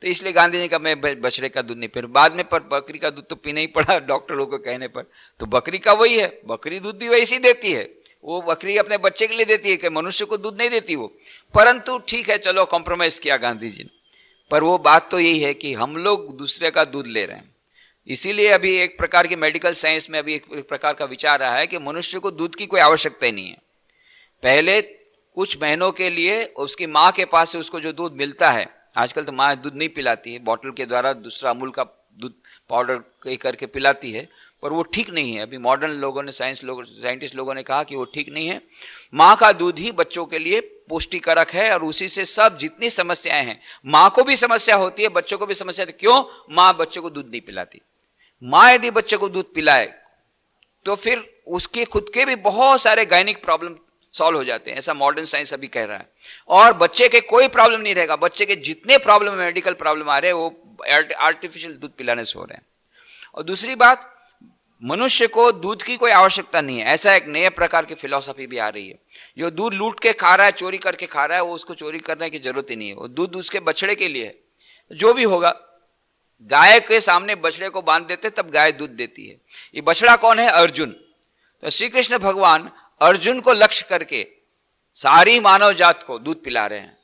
तो इसलिए गांधी जी का मैं बछड़े का दूध नहीं पी, बाद में पर बकरी का दूध तो पीना ही पड़ा डॉक्टरों को कहने पर। तो बकरी का वही है, बकरी दूध भी वैसे ही देती है, वो बकरी अपने बच्चे के लिए देती है कि मनुष्य को दूध नहीं देती वो। परंतु ठीक है, चलो कॉम्प्रोमाइज किया गांधी जी ने, पर वो बात तो यही है कि हम लोग दूसरे का दूध ले रहे हैं। इसीलिए अभी एक प्रकार की मेडिकल साइंस में अभी एक प्रकार का विचार रहा है कि मनुष्य को दूध की कोई आवश्यकता ही नहीं है। पहले कुछ महीनों के लिए उसकी माँ के पास से उसको जो दूध मिलता है, आजकल तो माँ दूध नहीं पिलाती है, बॉटल के द्वारा दूसरा अमूल का दूध पाउडर करके पिलाती है, पर वो ठीक नहीं है। अभी मॉडर्न लोगों ने, साइंटिस्ट लोगों ने कहा कि वो ठीक नहीं है। माँ का दूध ही बच्चों के लिए पुष्टिकारक है और उसी से सब जितनी समस्याएं हैं, माँ को भी समस्या होती है, बच्चों को भी समस्या होती है। क्यों? माँ बच्चों को दूध नहीं पिलाती। माँ यदि बच्चे को दूध पिलाए तो फिर उसके खुद के भी बहुत सारे गायनिक प्रॉब्लम सॉल्व हो जाते हैं, ऐसा मॉडर्न साइंस अभी कह रहा है। और बच्चे के कोई प्रॉब्लम नहीं रहेगा, बच्चे के जितने प्रॉब्लम, मेडिकल प्रॉब्लम आ रहे हैं वो आर्टिफिशियल दूध पिलाने से हो रहे हैं। और दूसरी बात, मनुष्य को दूध की कोई आवश्यकता नहीं है, ऐसा एक नए प्रकार की फिलॉसफी भी आ रही है। जो दूध लूट के खा रहा है, चोरी करके खा रहा है, वो उसको चोरी करने की जरूरत ही नहीं है, वो दूध उसके बछड़े के लिए है। जो भी होगा, गाय के सामने बछड़े को बांध देते तब गाय दूध देती है। ये बछड़ा कौन है? अर्जुन। तो श्री कृष्ण भगवान अर्जुन को लक्ष्य करके सारी मानव जात को दूध पिला रहे हैं।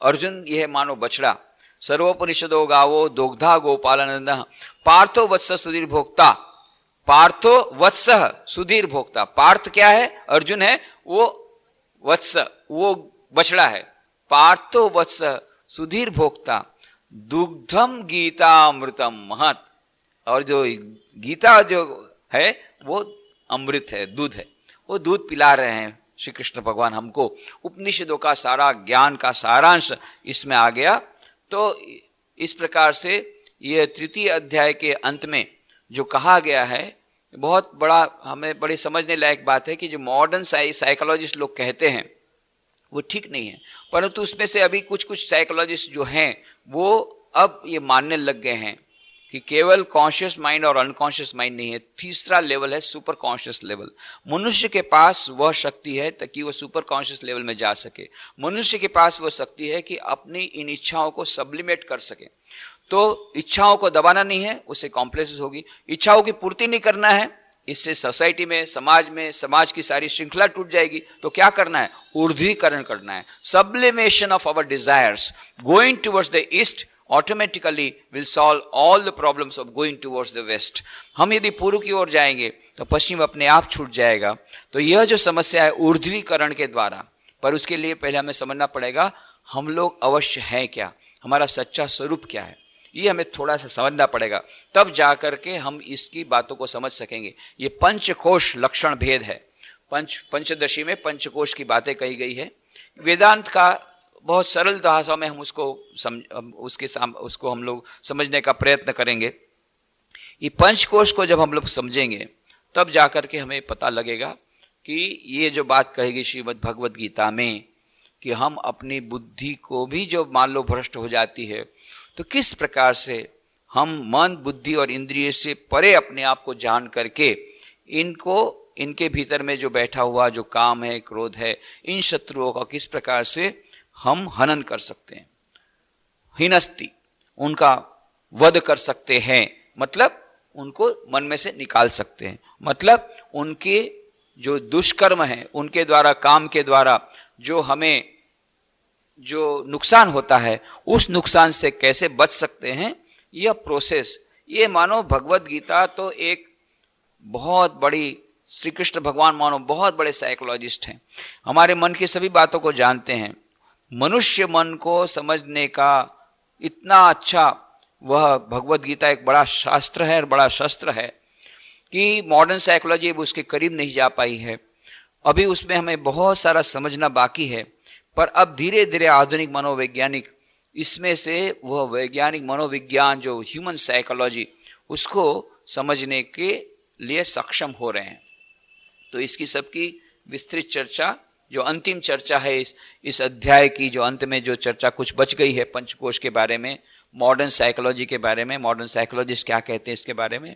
अर्जुन यह मानो बछड़ा। सर्वोपनिषदो गावो दोग्धा गोपालनंदः पार्थो वत्स सुधीर भोक्ता। पार्थो वत्स सुधीर भोक्ता। पार्थ क्या है? अर्जुन है। वो वत्स, वो बछड़ा है। पार्थो वत्स सुधीर भोक्ता दुग्धम गीतामृतम महत। और जो गीता जो है वो अमृत है, दूध है, वो दूध पिला रहे हैं श्री कृष्ण भगवान हमको। उपनिषदों का सारा ज्ञान का सारांश इसमें आ गया। तो इस प्रकार से ये तृतीय अध्याय के अंत में जो कहा गया है, बहुत बड़ा, हमें बड़ी समझने लायक बात है कि जो मॉडर्न साइकोलॉजिस्ट लोग कहते हैं वो ठीक नहीं है, परंतु उसमें से अभी कुछ कुछ साइकोलॉजिस्ट जो हैं वो अब ये मानने लग गए हैं कि केवल कॉन्शियस माइंड और अनकॉन्शियस माइंड नहीं है, तीसरा लेवल है सुपर कॉन्शियस लेवल। मनुष्य के पास वह शक्ति है ताकि वह सुपर कॉन्शियस लेवल में जा सके। मनुष्य के पास वह शक्ति है कि अपनी इन इच्छाओं को सब्लिमेट कर सके। तो इच्छाओं को दबाना नहीं है, उससे कॉम्प्लेक्स होगी। इच्छाओं की पूर्ति नहीं करना है, इससे सोसाइटी में, समाज की सारी श्रृंखला टूट जाएगी। तो क्या करना है? ऊर्ध्वीकरण करना है, sublimation of our desires. Going towards the east automatically will solve all the problems of going towards the west। हम यदि पूर्व की ओर जाएंगे तो पश्चिम अपने आप छूट जाएगा। तो यह जो समस्या है ऊर्ध्वीकरण के द्वारा, पर उसके लिए पहले हमें समझना पड़ेगा हम लोग अवश्य हैं क्या, हमारा सच्चा स्वरूप क्या है, ये हमें थोड़ा सा समझना पड़ेगा, तब जाकर के हम इसकी बातों को समझ सकेंगे। ये पंचकोश लक्षण भेद है। पंचदशी में पंचकोश की बातें कही गई है। वेदांत का बहुत सरल भाषा में हम उसको हम लोग समझने का प्रयत्न करेंगे। ये पंचकोश को जब हम लोग समझेंगे तब जाकर के हमें पता लगेगा कि ये जो बात कहेगी श्रीमद् भगवद गीता में कि हम अपनी बुद्धि को भी जो मान लो भ्रष्ट हो जाती है, तो किस प्रकार से हम मन, बुद्धि और इंद्रिय से परे अपने आप को जान करके इनके भीतर में जो बैठा हुआ जो काम है, क्रोध है, इन शत्रुओं का किस प्रकार से हम हनन कर सकते हैं, हिनस्ति, उनका वध कर सकते हैं, मतलब उनको मन में से निकाल सकते हैं। मतलब उनके जो दुष्कर्म है, उनके द्वारा, काम के द्वारा जो हमें जो नुकसान होता है, उस नुकसान से कैसे बच सकते हैं, यह प्रोसेस, ये मानो भगवद गीता तो एक बहुत बड़ी, श्री कृष्ण भगवान मानो बहुत बड़े साइकोलॉजिस्ट हैं, हमारे मन की सभी बातों को जानते हैं। मनुष्य मन को समझने का इतना अच्छा वह भगवद गीता एक बड़ा शास्त्र है और बड़ा शस्त्र है कि मॉडर्न साइकोलॉजी उसके करीब नहीं जा पाई है। अभी उसमें हमें बहुत सारा समझना बाकी है, पर अब धीरे धीरे आधुनिक मनोवैज्ञानिक इसमें से वह वैज्ञानिक मनोविज्ञान जो ह्यूमन साइकोलॉजी, उसको समझने के लिए सक्षम हो रहे हैं। तो इसकी सबकी विस्तृत चर्चा, जो अंतिम चर्चा है इस अध्याय की, जो अंत में जो चर्चा कुछ बच गई है पंचकोश के बारे में, मॉडर्न साइकोलॉजी के बारे में, मॉडर्न साइकोलॉजिस्ट क्या कहते हैं इसके बारे में,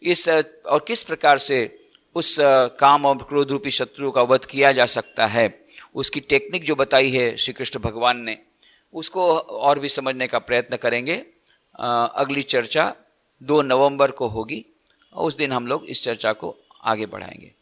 इस और किस प्रकार से उस काम और क्रोध रूपी शत्रु का वध किया जा सकता है, उसकी टेक्निक जो बताई है श्री कृष्ण भगवान ने, उसको और भी समझने का प्रयत्न करेंगे। अगली चर्चा 2 नवंबर को होगी और उस दिन हम लोग इस चर्चा को आगे बढ़ाएंगे।